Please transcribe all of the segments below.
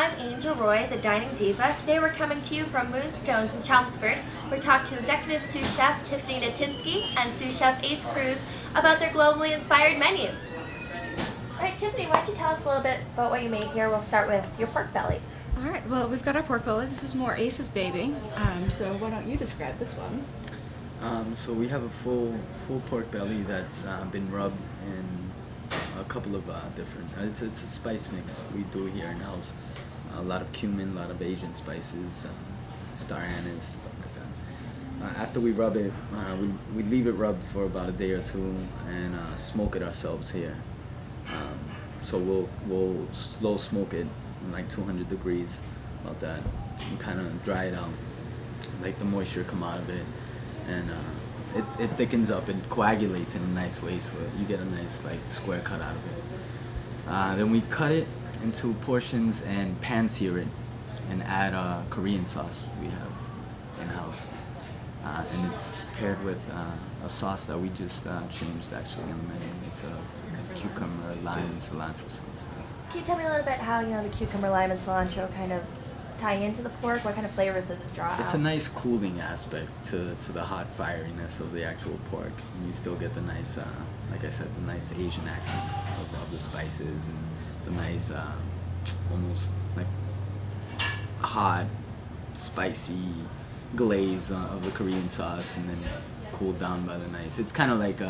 I'm Angel Roy, the Dining Diva. Today we're coming to you from Moonstones in Chelmsford. We're talking to Executive Sous Chef Tiffany Natinsky and Sous Chef Ace Cruz about their globally inspired menu. Alright Tiffany, why don't you tell us a little bit about what you made here? We'll start with your pork belly. Alright, well we've got our pork belly. This is more Ace's baby. So why don't you describe this one? So we have a full pork belly that's been rubbed in a couple of different. It's a spice mix we do here in house. A lot of cumin, a lot of Asian spices, star anise, stuff like that. After we rub it, we leave it rubbed for about a day or two and smoke it ourselves here. So we'll slow smoke it like 200 degrees, about that, and kind of dry it out, like the moisture come out of it, and it thickens up and coagulates in a nice way, so you get a nice like square cut out of it. Then we cut it into portions and pan sear it, and add Korean sauce we have in house, and it's paired with a sauce that we just changed actually on the menu. It's a cucumber, lime, and cilantro sauce. Can you tell me a little bit how the cucumber, lime, and cilantro kind of tie into the pork? What kind of flavors does it draw out? It's a nice cooling aspect to the hot fieriness of the actual pork. And you still get the nice, like I said, the nice Asian accents of the spices and the nice, almost like hot, spicy glaze of the Korean sauce, and then cooled down by the nice. It's kind of like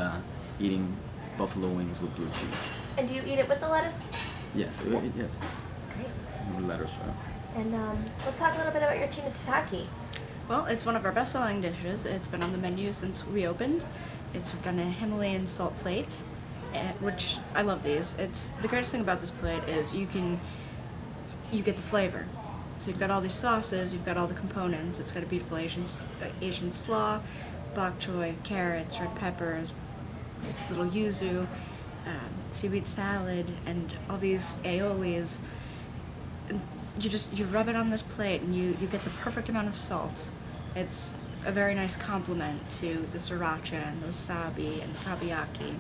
eating buffalo wings with blue cheese. And do you eat it with the lettuce? Yes, Yeah. yes. Great. With lettuce, right? And let's talk a little bit about your Tuna Tataki. Well, it's one of our best-selling dishes. It's been on the menu since we opened. We've done a Himalayan salt plate, which I love these. It's the greatest thing about this plate is you get the flavor. So you've got all these sauces, you've got all the components. It's got a beautiful Asian slaw, bok choy, carrots, red peppers, little yuzu, seaweed salad, and all these aiolis. And you rub it on this plate, and you get the perfect amount of salt. It's a very nice complement to the sriracha and the wasabi and kabayaki.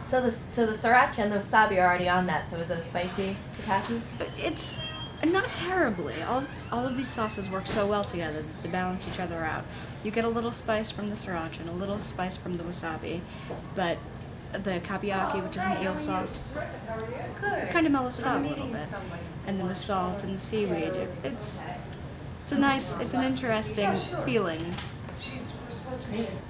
So the sriracha and the wasabi are already on that. So is it a spicy tataki? It's not terribly. All of these sauces work so well together that they balance each other out. You get a little spice from the sriracha and a little spice from the wasabi, but the kabayaki, which is an eel sauce, kind of mellows it out a little bit. And then the salt and the seaweed, it's an interesting feeling.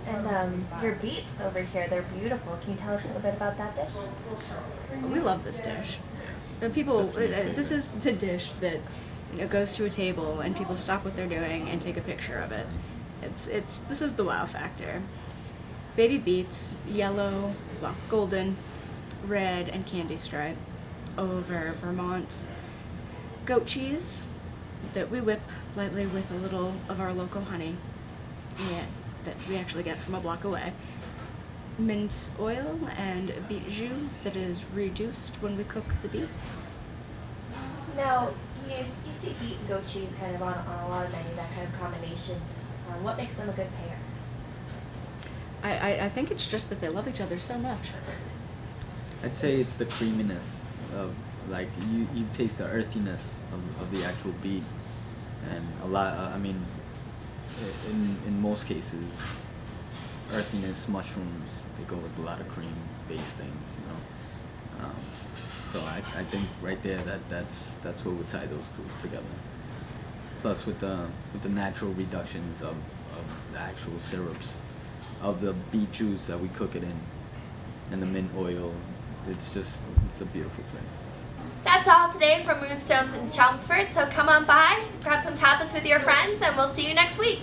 And your beets over here, they're beautiful. Can you tell us a little bit about that dish? We love this dish. This is the dish that goes to a table and people stop what they're doing and take a picture of it. This is the wow factor. Baby beets, yellow, well, golden, red, and candy stripe, over Vermont goat cheese that we whip lightly with a little of our local honey, that we actually get from a block away, mint oil, and beet jus that is reduced when we cook the beets. Now, you see beet and goat cheese kind of on a lot of menus, that kind of combination. What makes them a good pair? I think it's just that they love each other so much. I'd say it's the creaminess of, like, you taste the earthiness of the actual beet, and a lot, I mean, in most cases, earthiness, mushrooms, they go with a lot of cream-based things, So I think right there that's what would tie those two together. Plus with the natural reductions of the actual syrups of the beet juice that we cook it in, and the mint oil, it's a beautiful plate. That's all today from Moonstones in Chelmsford, so come on by, grab some tapas with your friends, and we'll see you next week.